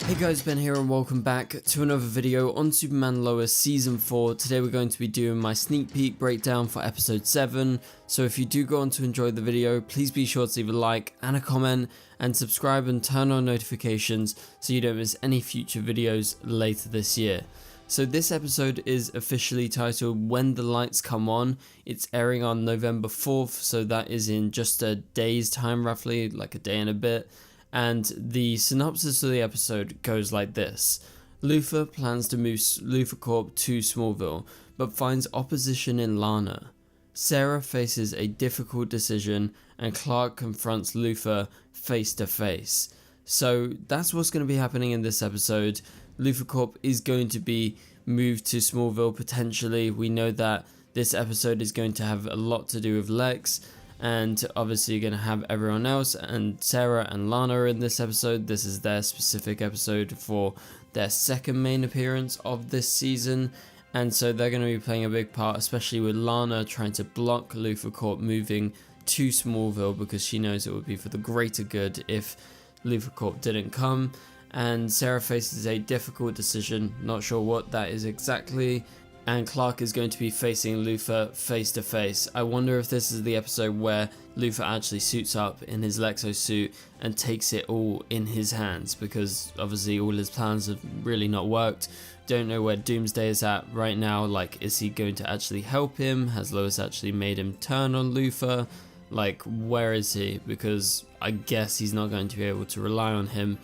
Hey guys, Ben here and welcome back to another video on Superman Lois Season 4. Today we're going to be doing my sneak peek breakdown for episode 7. So if you do go on to enjoy the video, please be sure to leave a like and a comment and subscribe and turn on notifications so you don't miss any future videos later this year. So this episode is officially titled When the Lights Come On. It's airing on November 4th, so that is in just a day's time roughly, like a day and a bit. And the synopsis of the episode goes like this. Luthor plans to move Luthor Corp to Smallville, but finds opposition in Lana. Sarah faces a difficult decision, and Clark confronts Luthor face to face. So that's what's going to be happening in this episode. Luthor Corp is going to be moved to Smallville potentially. We know that this episode is going to have a lot to do with Lex. And obviously you're going to have everyone else, and Sarah and Lana are in this episode. This is their specific episode for their second main appearance of this season, and so they're going to be playing a big part, especially with Lana trying to block Luthor Corp moving to Smallville because she knows it would be for the greater good if Luthor Corp didn't come. And Sarah faces a difficult decision, not sure what that is exactly, and Clark is going to be facing Luthor face to face. I wonder if this is the episode where Luthor actually suits up in his Lexo suit and takes it all in his hands, because obviously all his plans have really not worked. Don't know where Doomsday is at right now. Like, is he going to actually help him? Has Lois actually made him turn on Luthor? Like, where is he? Because I guess he's not going to be able to rely on him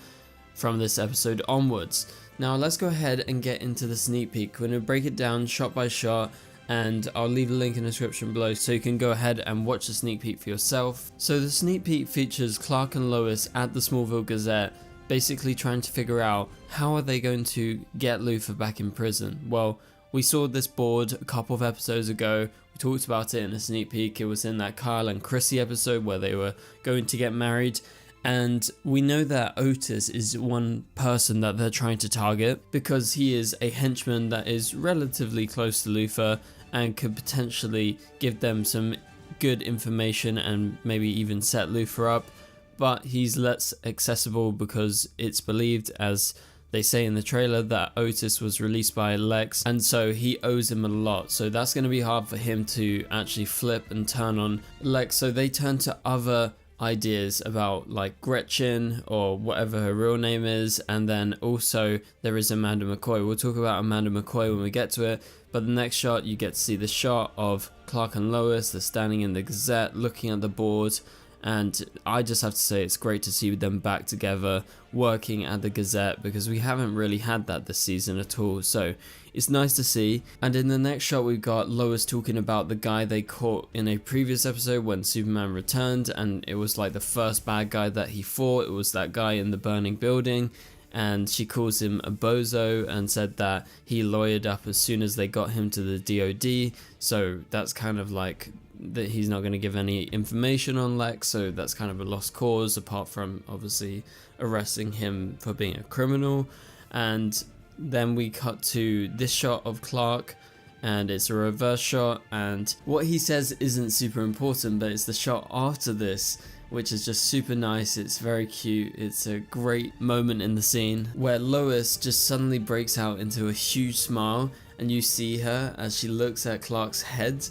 from this episode onwards. Now let's go ahead and get into the sneak peek. We're going to break it down shot by shot, and I'll leave a link in the description below so you can go ahead and watch the sneak peek for yourself. So the sneak peek features Clark and Lois at the Smallville Gazette, basically trying to figure out how are they going to get Luthor back in prison. Well, we saw this board a couple of episodes ago. We talked about it in a sneak peek. It was in that Kyle and Chrissy episode where they were going to get married. And we know that Otis is one person that they're trying to target because he is a henchman that is relatively close to Luthor and could potentially give them some good information and maybe even set Luthor up. But he's less accessible because it's believed, as they say in the trailer, that Otis was released by Lex, and so he owes him a lot. So that's going to be hard for him to actually flip and turn on Lex. So they turn to other ideas about like Gretchen or whatever her real name is, and then also there is Amanda McCoy. We'll talk about Amanda McCoy when we get to it, but the next shot you get to see the shot of Clark and Lois. They're standing in the Gazette looking at the board, and I just have to say it's great to see them back together working at the Gazette because we haven't really had that this season at all, so it's nice to see. And in the next shot we've got Lois talking about the guy they caught in a previous episode when Superman returned, and it was like the first bad guy that he fought. It was that guy in the burning building, and she calls him a bozo and said that he lawyered up as soon as they got him to the DOD, so that's kind of like that he's not going to give any information on Lex, so that's kind of a lost cause apart from obviously arresting him for being a criminal. And then we cut to this shot of Clark, and it's a reverse shot, and what he says isn't super important, but it's the shot after this which is just super nice. It's very cute. It's a great moment in the scene where Lois just suddenly breaks out into a huge smile, and you see her as she looks at Clark's head,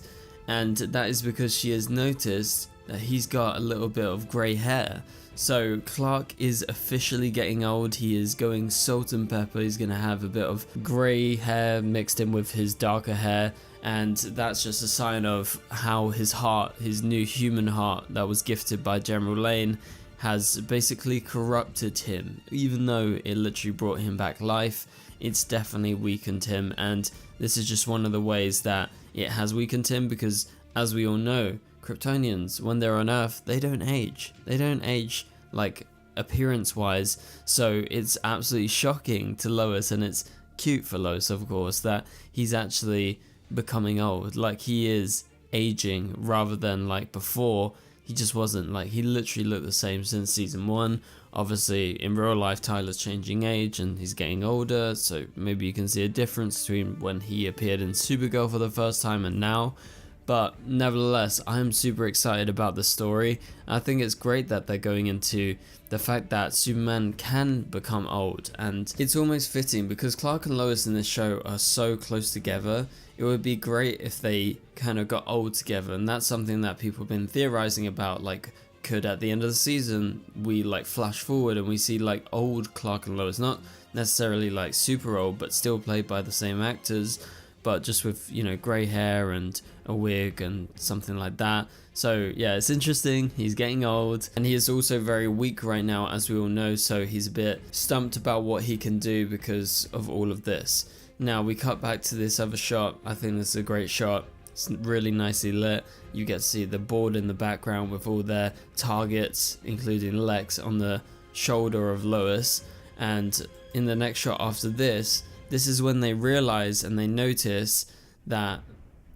and that is because she has noticed that he's got a little bit of grey hair. So Clark is officially getting old. He is going salt and pepper. He's going to have a bit of grey hair mixed in with his darker hair, and that's just a sign of how his heart, his new human heart that was gifted by General Lane, has basically corrupted him. Even though it literally brought him back life, it's definitely weakened him, and this is just one of the ways that it has weakened him because, as we all know, Kryptonians, when they're on Earth, they don't age. They don't age, like, appearance-wise, so it's absolutely shocking to Lois, and it's cute for Lois, of course, that he's actually becoming old. Like, he is aging rather than, like, before. He just wasn't. Like, he literally looked the same since season 1. Obviously, in real life, Tyler's changing age and he's getting older, so maybe you can see a difference between when he appeared in Supergirl for the first time and now. But nevertheless, I am super excited about the story. I think it's great that they're going into the fact that Superman can become old, and it's almost fitting because Clark and Lois in this show are so close together. It would be great if they kind of got old together, and that's something that people have been theorizing about, like could at the end of the season we like flash forward and we see like old Clark and Lois, not necessarily like super old but still played by the same actors, but just with, you know, grey hair and a wig and something like that. So yeah, it's interesting. He's getting old, and he is also very weak right now, as we all know, so he's a bit stumped about what he can do because of all of this. Now we cut back to this other shot. I think this is a great shot. It's really nicely lit. You get to see the board in the background with all their targets, including Lex on the shoulder of Lois. And in the next shot after this is when they realize and they notice that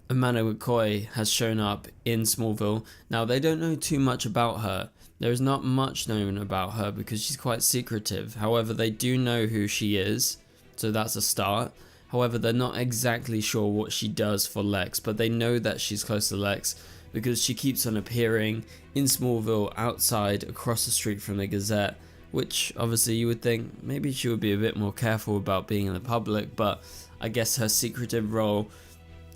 Amanda McCoy has shown up in Smallville. Now they don't know too much about her. There is not much known about her because she's quite secretive. However, they do know who she is, so that's a start. However, they're not exactly sure what she does for Lex, but they know that she's close to Lex because she keeps on appearing in Smallville outside across the street from the Gazette, which obviously you would think maybe she would be a bit more careful about being in the public, but I guess her secretive role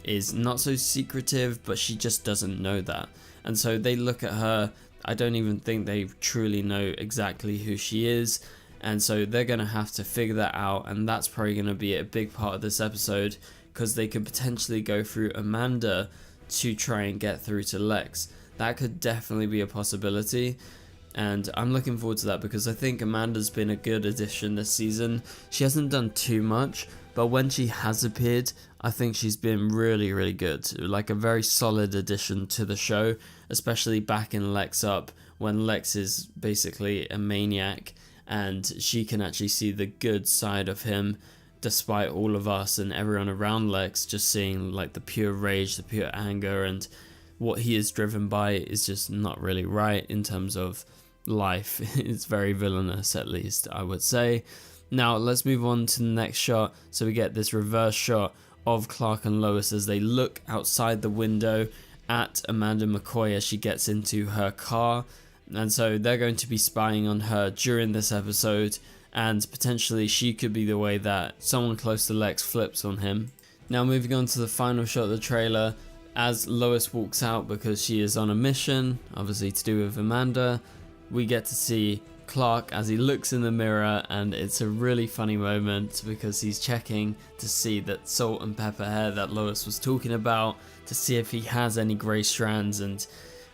is not so secretive, but she just doesn't know that. And so they look at her. I don't even think they truly know exactly who she is, and so they're going to have to figure that out, and that's probably going to be a big part of this episode because they could potentially go through Amanda to try and get through to Lex. That could definitely be a possibility, and I'm looking forward to that because I think Amanda's been a good addition this season. She hasn't done too much, but when she has appeared, I think she's been really, really good. Like a very solid addition to the show, especially backing Lex up when Lex is basically a maniac and she can actually see the good side of him, despite all of us and everyone around Lex just seeing like the pure rage, the pure anger, and what he is driven by is just not really right in terms of life. It's very villainous, at least I would say. Now let's move on to the next shot. So we get this reverse shot of Clark and Lois as they look outside the window at Amanda McCoy as she gets into her car, and so they're going to be spying on her during this episode, and potentially she could be the way that someone close to Lex flips on him. Now moving on to the final shot of the trailer, as Lois walks out because she is on a mission, obviously to do with Amanda, we get to see Clark as he looks in the mirror, and it's a really funny moment because he's checking to see that salt and pepper hair that Lois was talking about, to see if he has any grey strands, and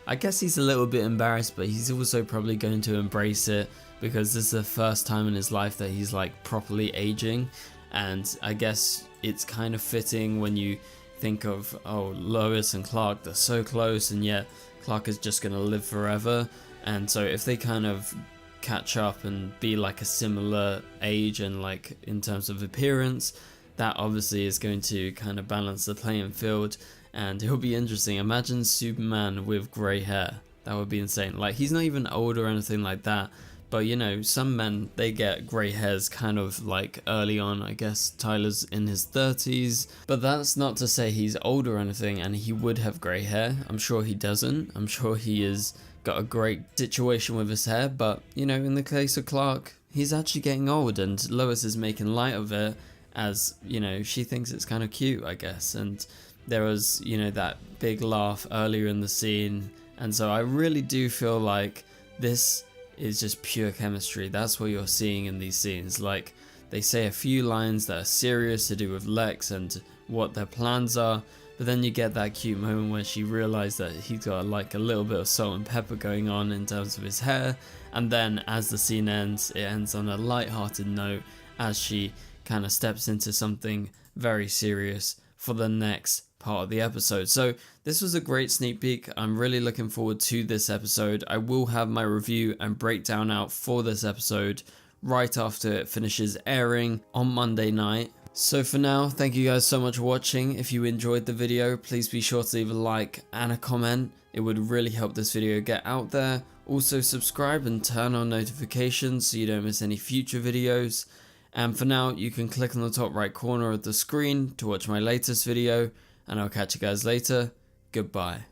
I guess he's a little bit embarrassed, but he's also probably going to embrace it because this is the first time in his life that he's like properly aging, and I guess it's kind of fitting when you think of, oh, Lois and Clark, they're so close, and yet Clark is just going to live forever, and so if they kind of catch up and be like a similar age and like in terms of appearance, that obviously is going to kind of balance the playing field, and it'll be interesting. Imagine Superman with grey hair. That would be insane. Like, he's not even old or anything like that, but you know, some men, they get grey hairs kind of like early on. I guess Tyler's in his 30s, but that's not to say he's old or anything, and he would have grey hair. I'm sure he doesn't. I'm sure he is got a great situation with his hair, but you know, in the case of Clark, he's actually getting old, and Lois is making light of it, as you know, she thinks it's kind of cute, I guess. And there was, you know, that big laugh earlier in the scene, and so I really do feel like this is just pure chemistry. That's what you're seeing in these scenes. Like, they say a few lines that are serious to do with Lex and what their plans are, but then you get that cute moment where she realized that he's got like a little bit of salt and pepper going on in terms of his hair, and then as the scene ends, it ends on a light-hearted note as she kind of steps into something very serious for the next part of the episode. So this was a great sneak peek. I'm really looking forward to this episode. I will have my review and breakdown out for this episode right after it finishes airing on Monday night. So for now, thank you guys so much for watching. If you enjoyed the video, please be sure to leave a like and a comment. It would really help this video get out there. Also subscribe and turn on notifications so you don't miss any future videos. And for now, you can click on the top right corner of the screen to watch my latest video, and I'll catch you guys later. Goodbye.